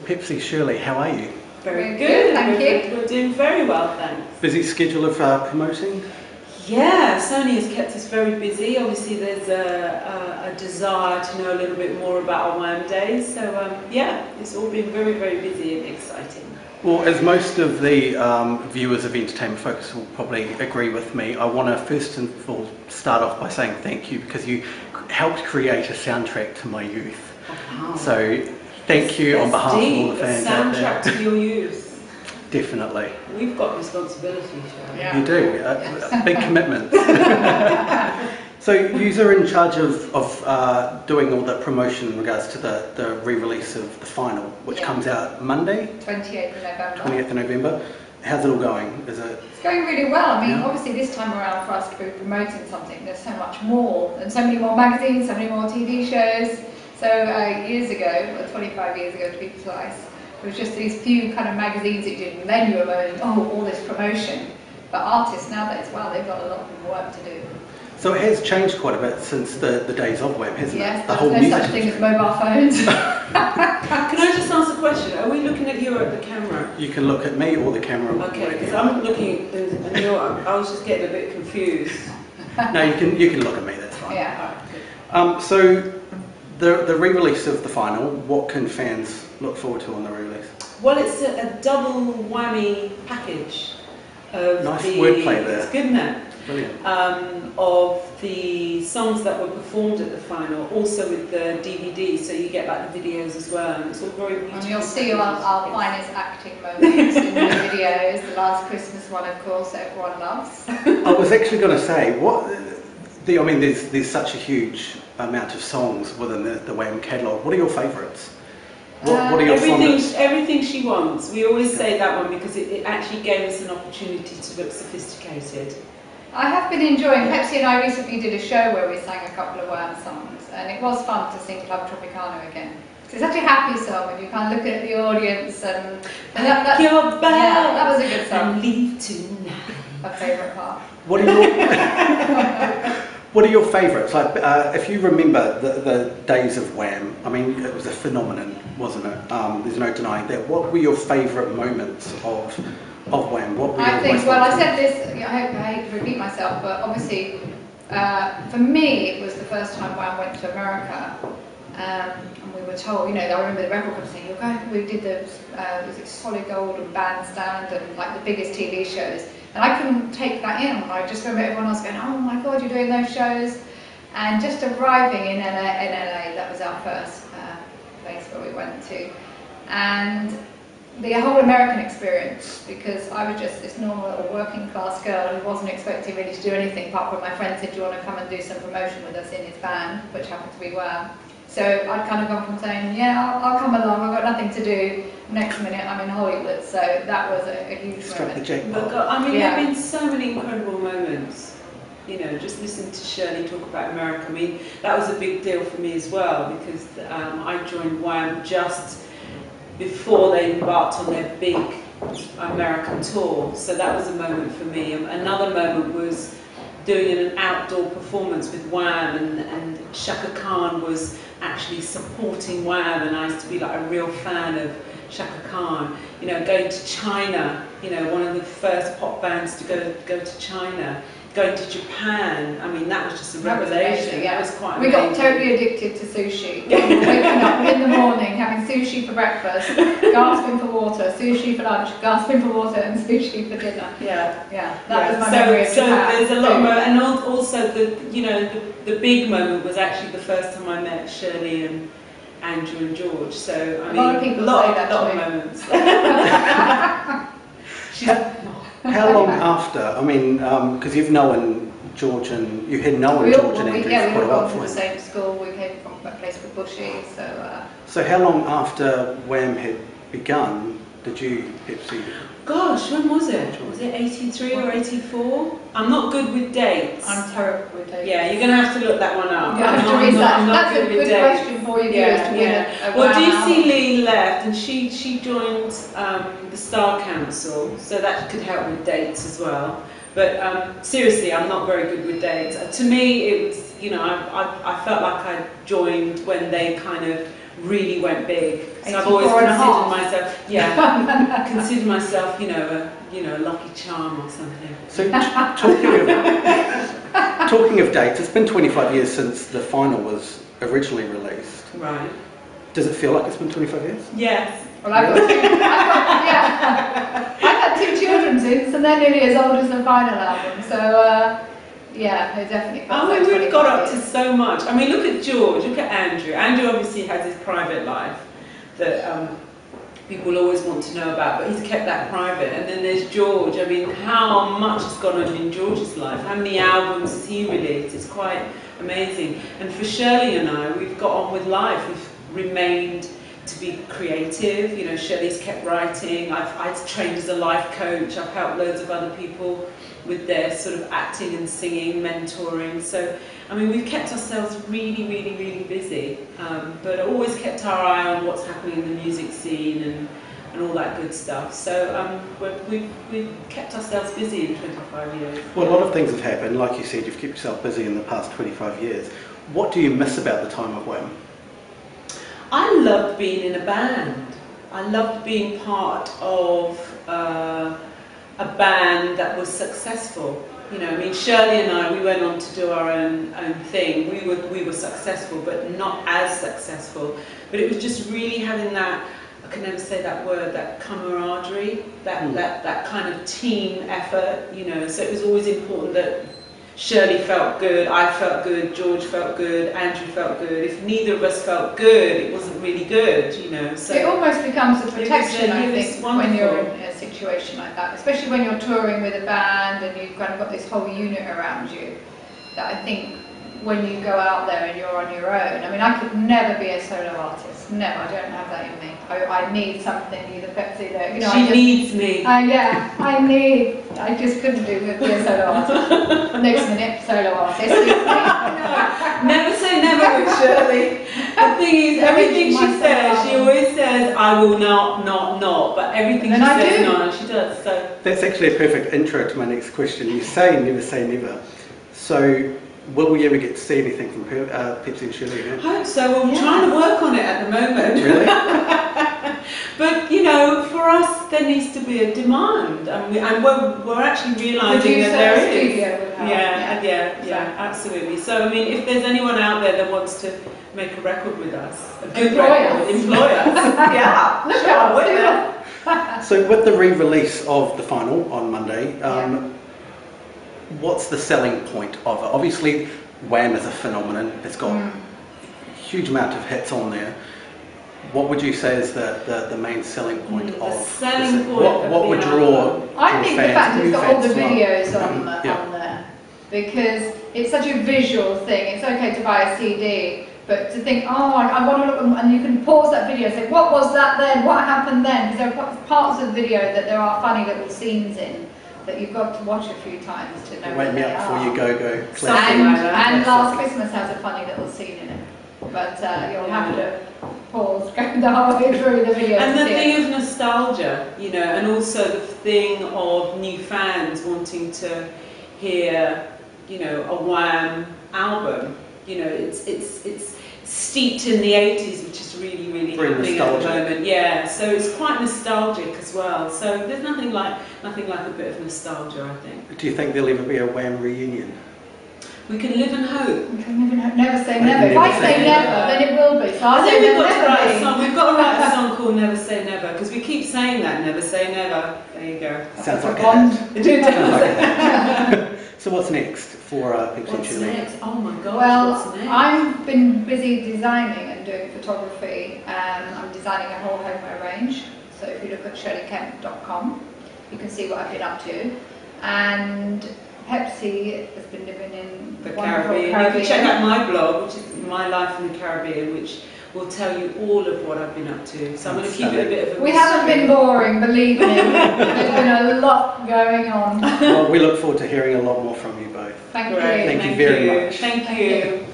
Pepsi, Shirlie, how are you? Very good, thank you. We're doing very well, thanks. Busy schedule of promoting? Yeah, Sony has kept us very busy. Obviously there's a desire to know a little bit more about our Wham days. So yeah, it's all been very, very busy and exciting. Well, as most of the viewers of Entertainment Focus will probably agree with me, I want to first and foremost start off by saying thank you, because you helped create a soundtrack to my youth. Wow. So thank you on behalf of all the fans out there. Soundtrack to your youth. Definitely. We've got responsibility, Shirley. Yeah. You do, a big commitment. So you're in charge of doing all the promotion in regards to the re-release of the final, which comes out Monday? 28th of November. 28th of November. How's it all going? Is it? It's going really well. I mean, obviously this time around for us to be promoting something, there's so much more, and so many more magazines, so many more TV shows. So years ago, or 25 years ago to be precise, it was just these few kind of magazines that you did, and then you were moaning, oh, all this promotion. But artists nowadays, wow, they've got a lot of work to do. So it has changed quite a bit since the days of Wham, hasn't it? The whole there's no such thing as mobile phones. Can I just ask a question? Are we looking at you or at the camera? You can look at me or the camera. Okay, because I'm looking and I was just getting a bit confused. No, you can look at me, that's fine. Yeah. So the re-release of the final, what can fans look forward to on the re-release? Well, it's a double whammy package of Nice wordplay there. It's good, isn't it? Brilliant. Of the songs that were performed at the final, also with the DVD, so you get like the videos as well, and it's all very beautiful. And you'll see our finest acting moments in the videos. The Last Christmas one, of course, that everyone loves. I was actually going to say, I mean, there's such a huge amount of songs within the Wham catalogue. What are your favourites? What are your favourites? Everything She Wants. We always say that one because it actually gave us an opportunity to look sophisticated. I have been enjoying, Pepsi and I recently did a show where we sang a couple of Wham songs, and it was fun to sing Club Tropicana again. It's such a happy song, and you kind of look at the audience and that your bag, yeah, that was a good song. And leave tonight. My favourite part. What are your favourites? Like, if you remember the days of Wham, I mean, it was a phenomenon, wasn't it? There's no denying that. What were your favourite moments of Wham? What were I said this, I hate to repeat myself, but obviously, for me, it was the first time Wham went to America, and we were told, you know, I remember the record company saying, you're going, we did the, was it Solid Gold and Bandstand and like the biggest TV shows, and I couldn't take that in. I just remember everyone else going, oh my God, you're doing those shows, and just arriving in LA, that was our first place where we went to, and the whole American experience, because I was just this normal little working class girl who wasn't expecting really to do anything apart from my friend said, do you want to come and do some promotion with us in his band, which happened to be Wham. So I'd kind of gone from saying, yeah, I'll come along, I've got nothing to do, next minute I'm in Hollywood, so that was a huge moment. I mean, there have been so many incredible moments, you know, just listening to Shirlie talk about America. I mean, that was a big deal for me as well, because I joined Wham just before they embarked on their big American tour, so that was a moment for me. Another moment was doing an outdoor performance with Wham, and Shaka Khan was actually supporting Wham, and I used to be like a real fan of Shaka Khan. You know, going to China, you know, one of the first pop bands to go to China. Going to Japan, I mean, that was just a revelation. That was quite amazing. We got totally addicted to sushi. Waking up in the morning, having sushi for breakfast, gasping for water, sushi for lunch, gasping for water, and sushi for dinner. Yeah, that was my memory of Japan. So there's a lot more, and also the big moment was actually the first time I met Shirlie and Andrew and George. So I mean, a lot of people say that of moments. How long after? I mean, because you've known George and you had known George and Andrew for quite a while. We all gone to the same school. We came from a place called Bushy. So how long after Wham had begun did you Pepsi? Gosh, when was it? Was it 83 or 84? I'm not good with dates. I'm terrible with dates. Yeah, you're going to have to look that one up. You have to research. That's a good question for you viewers to win a Well, DC Lee left, and she joined the Star Council, so that could help with dates as well. But seriously, I'm not very good with dates. To me, it was, you know, I felt like I joined when they kind of really went big. So I've 84 always and a considered half. myself, considered myself, a lucky charm or something. So talking of dates, it's been 25 years since the final was originally released. Right. Does it feel like it's been 25 years? Yes. Well, I've had two children since, and they're nearly as old as the final album. So yeah, it definitely feels I like mean, we've got up to years. so much. I mean, look at George, look at Andrew. Andrew obviously has his private life that people always want to know about, but he's kept that private. And then there's George. I mean, how much has gone on in George's life? How many albums has he released? It's quite amazing. And for Shirlie and I, we've got on with life. We've remained to be creative. Shirlie's kept writing. I've trained as a life coach. I've helped loads of other people with their sort of acting and singing, mentoring. So, I mean, we've kept ourselves really, really, really busy, but always kept our eye on what's happening in the music scene and all that good stuff. So we've kept ourselves busy in 25 years. Well, a lot of things have happened. Like you said, you've kept yourself busy in the past 25 years. What do you miss about the time of Wham? I loved being in a band. I loved being part of a band that was successful. I mean, Shirlie and I, we went on to do our own thing. We were successful, but not as successful. But it was just really having that, I can never say that word, that camaraderie, that kind of team effort, So it was always important that Shirlie felt good, I felt good, George felt good, Andrew felt good. If neither of us felt good, it wasn't really good, So it almost becomes a protection, I think, wonderful. when you're in a situation like that, especially when you're touring with a band and you've kind of got this whole unit around you. That I think when you go out there and you're on your own, I mean, I could never be a solo artist. Never, I don't have that in me. I need something, either Pepsi there. She needs me. I just couldn't be a solo artist. Next minute, solo artist. Never say never with Shirlie. The thing is, everything she says, she always says, I will not, but everything she says, no, she does. So that's actually a perfect intro to my next question. You say never. So, will we ever get to see anything from Pepsi and Shirlie? I hope so. We're trying to work on it at the moment. Really? But for us, there needs to be a demand, and we're actually realising that there is. Yeah, absolutely. So I mean, if there's anyone out there that wants to make a record with us, a good record, employ us. Yeah, look out. So with the re-release of the final on Monday, what's the selling point of it? Obviously, Wham is a phenomenon. It's got a huge amount of hits on there. What would you say is the main selling point of the selling point? What would draw I think the fact it's got all the videos on Yeah. there, because it's such a visual thing. It's okay to buy a CD, but to think, oh, I want to look, and you can pause that video and say, what was that then? What happened then? Because there are parts of the video that there are funny little scenes in that you've got to watch a few times to know. Wake me up before you go. And Last Christmas has a funny little scene in it, but you'll have to pause, go the whole way through the video. And the thing of nostalgia, and also the thing of new fans wanting to hear, a Wham album. It's steeped in the 80s, which is really, really happening at the moment. Yeah, so it's quite nostalgic as well. So there's nothing like a bit of nostalgia, I think. Do you think there'll ever be a Wham reunion? We can live and hope. We can live and hope. Never say never. If I say never, then it will be. So I think we've got to write a song called Never Say Never, because we keep saying that, never say never. There you go. Sounds like a So what's next for Pepsi and Shirlie? What's next? Oh my gosh, well, what's next? I've been busy designing and doing photography. I'm designing a whole homo range. So if you look at shirliekemp.com, you can see what I've been up to. And Pepsi has been living in the Caribbean. You can check out my blog, which is My Life in the Caribbean, which will tell you all of what I've been up to. So I'm going to keep it a bit of a We haven't been boring, believe me. There's been a lot going on. Well, we look forward to hearing a lot more from you both. Thank you. Thank you very much. Thank you.